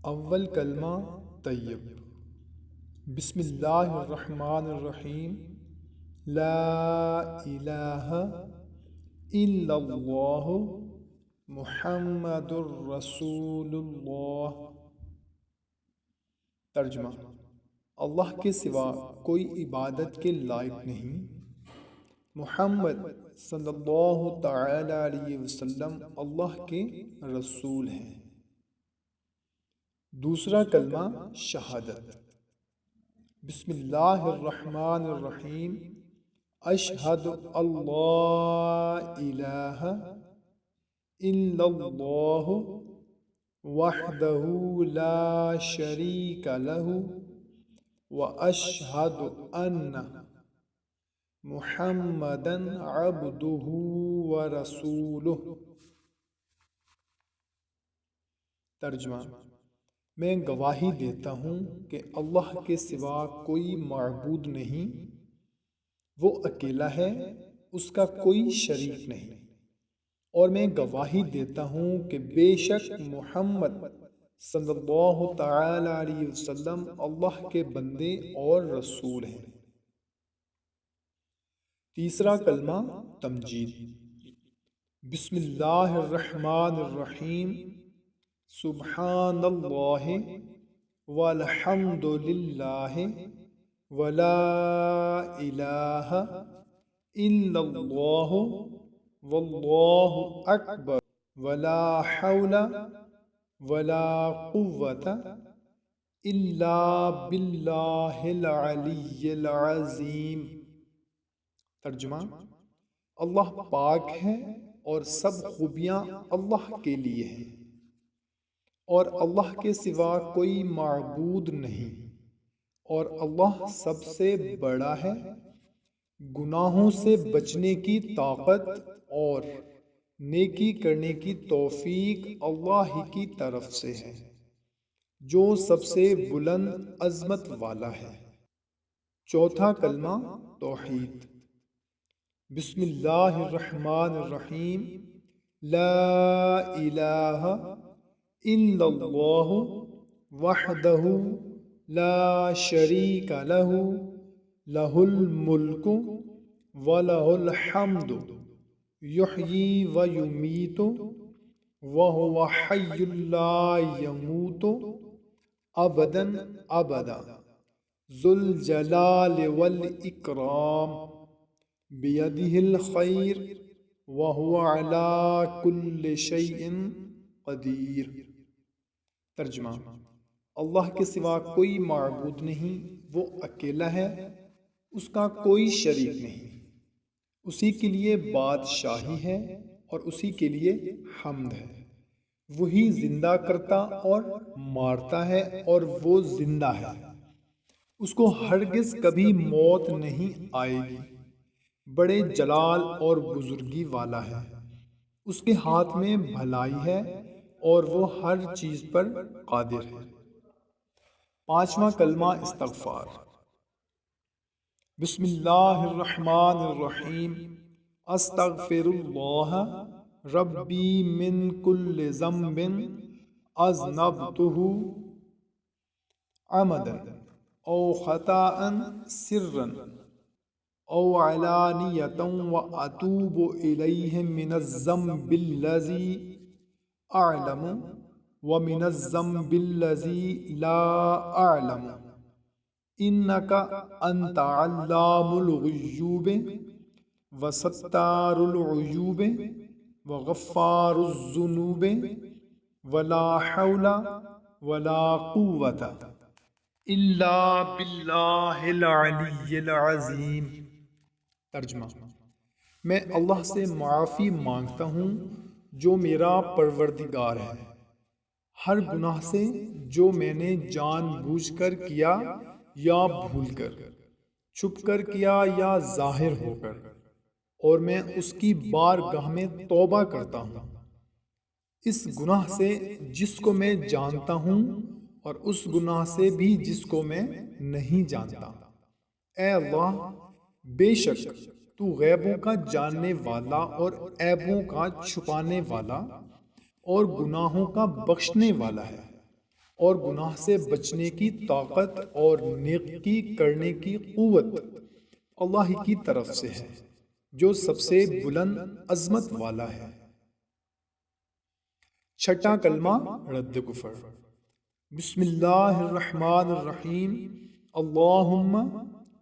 اول کلمہ طیب۔ بسم اللہ الرحمن الرحیم۔ لا الہ الا اللہ محمد الرسول اللہ۔ ترجمہ: اللہ کے سوا کوئی عبادت کے لائق نہیں، محمد صلی اللہ تعالی علیہ وسلم اللہ کے رسول ہیں۔ دوسرا کلمہ شہادت۔ بسم اللہ الرحمن الرحیم۔ اشہد اللہ الہ الا اللہ وحدہ لا شریک لہ واشہد ان محمدا عبدہ ورسولہ۔ ترجمہ: میں گواہی دیتا ہوں کہ اللہ کے سوا کوئی معبود نہیں، وہ اکیلا ہے، اس کا کوئی شریک نہیں، اور میں گواہی دیتا ہوں کہ بے شک محمد صلی اللہ تعالی علیہ وسلم اللہ کے بندے اور رسول ہیں۔ تیسرا کلمہ تمجید۔ بسم اللہ الرحمن الرحیم۔ سبحان اللہ والحمد للہ ولا الہ الا اللہ واللہ اکبر ولا حول ولا قوة الا باللہ العلی العظیم۔ ترجمہ: اللہ پاک ہے اور سب خوبیاں اللہ کے لیے ہیں، اور اللہ کے سوا کوئی معبود نہیں، اور اللہ سب سے بڑا ہے۔ گناہوں سے بچنے کی طاقت اور نیکی کرنے کی توفیق اللہ ہی کی طرف سے ہے، جو سب سے بلند عظمت والا ہے۔ چوتھا کلمہ توحید۔ بسم اللہ الرحمن الرحیم۔ لا الہ الا اللہ وحدہ لا شریک لہ لہ الملک ولہ الحمد یحیی ویمیت وہو حی لا یموت ابدا ابدا ذو الجلال والاکرام بیدہ الخیر وہو علی کل شیء قدیر۔ ترجمہ: اللہ کے سوا کوئی معبود نہیں، وہ اکیلا ہے، اس کا کوئی شریک نہیں، اسی کے لیے بادشاہی ہے اور اسی کے لیے حمد ہے۔ وہی زندہ کرتا اور مارتا ہے اور وہ زندہ ہے، اس کو ہرگز کبھی موت نہیں آئے گی۔ بڑے جلال اور بزرگی والا ہے، اس کے ہاتھ میں بھلائی ہے اور وہ ہر چیز پر قادر ہے۔ پانچواں کلمہ استغفار۔ بسم اللہ الرحمن الرحیم۔ استغفر اللہ ربی من کل ذنب اذنبتہ عمدا او خطأ سرا او علانیۃ واتوب الیہ من الذنب الذی اعلم ومن الذنب الذی لا اعلم انک انت علام الغیوب وستار العیوب وغفار الذنوب ولا حول ولا قوة الا باللہ العلی العظیم۔ ترجمہ: میں اللہ سے معافی مانگتا ہوں جو میرا پروردگار ہے، ہر گناہ سے جو میں نے جان بوجھ کر کیا یا بھول کر، چھپ کر کیا یا ظاہر ہو کر، اور میں اس کی بارگاہ میں توبہ کرتا ہوں، اس گناہ سے جس کو میں جانتا ہوں اور اس گناہ سے بھی جس کو میں نہیں جانتا۔ اے اللہ، بے شک تو غیبوں کا جاننے والا اور عیبوں کا چھپانے والا اور گناہوں کا بخشنے والا ہے۔ اور گناہ سے بچنے کی طاقت اور نیکی کرنے کی قوت اللہ ہی کی طرف سے ہے جو سب سے بلند عظمت والا ہے۔ چھٹا کلمہ رد کفر۔ بسم اللہ الرحمن الرحیم۔ اللہم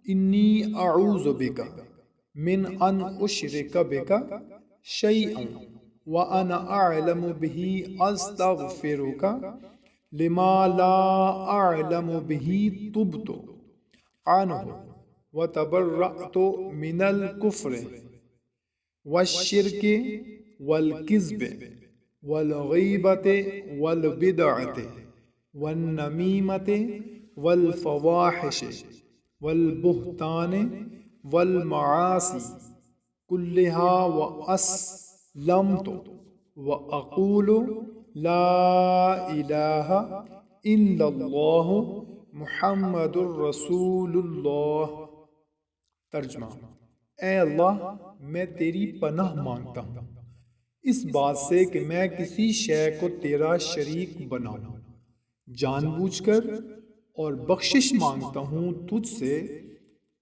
انی اعوذ بک من ان اشرک بک شیئا وانا اعلم بہ استغفرک لما لا اعلم بہ تبت عنہ وتبرأت من الکفر والشرک والکذب والغیبت والبدعت والنمیمت والفواحش والبہتان والمعاصی کلہا واسلمت واقول لا الہ الا اللہ محمد الرسول اللہ۔ ترجمہ: اے اللہ، میں تیری پناہ مانگتا ہوں اس بات سے کہ میں کسی شے کو تیرا شریک بناؤں جان بوجھ کر، اور بخشش مانگتا ہوں تجھ سے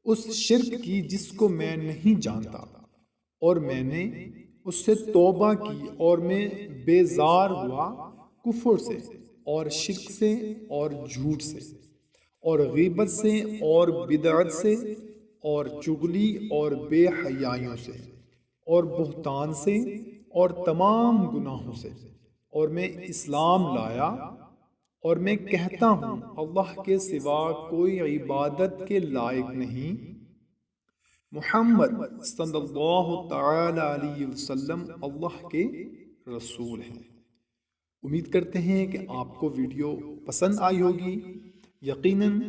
اس شرک کی جس کو میں نہیں جانتا، اور میں نے اس سے توبہ کی اور میں بیزار ہوا کفر سے اور شرک سے اور جھوٹ سے اور غیبت سے اور بدعت سے اور چغلی اور بے حیائیوں سے اور بہتان سے اور تمام گناہوں سے، اور میں اسلام لایا اور میں کہتا ہوں اللہ کے سوا کوئی عبادت کے لائق نہیں، محمد صلی اللہ تعالی علیہ وسلم اللہ کے رسول ہیں۔ امید کرتے ہیں کہ آپ کو ویڈیو پسند آئی ہوگی۔ یقیناً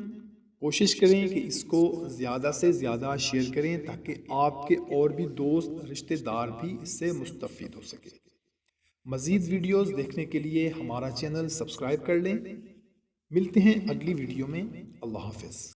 کوشش کریں کہ اس کو زیادہ سے زیادہ شیئر کریں تاکہ آپ کے اور بھی دوست رشتہ دار بھی اس سے مستفید ہو سکیں۔ مزید ویڈیوز دیکھنے کے لیے ہمارا چینل سبسکرائب کر لیں۔ ملتے ہیں اگلی ویڈیو میں۔ اللہ حافظ۔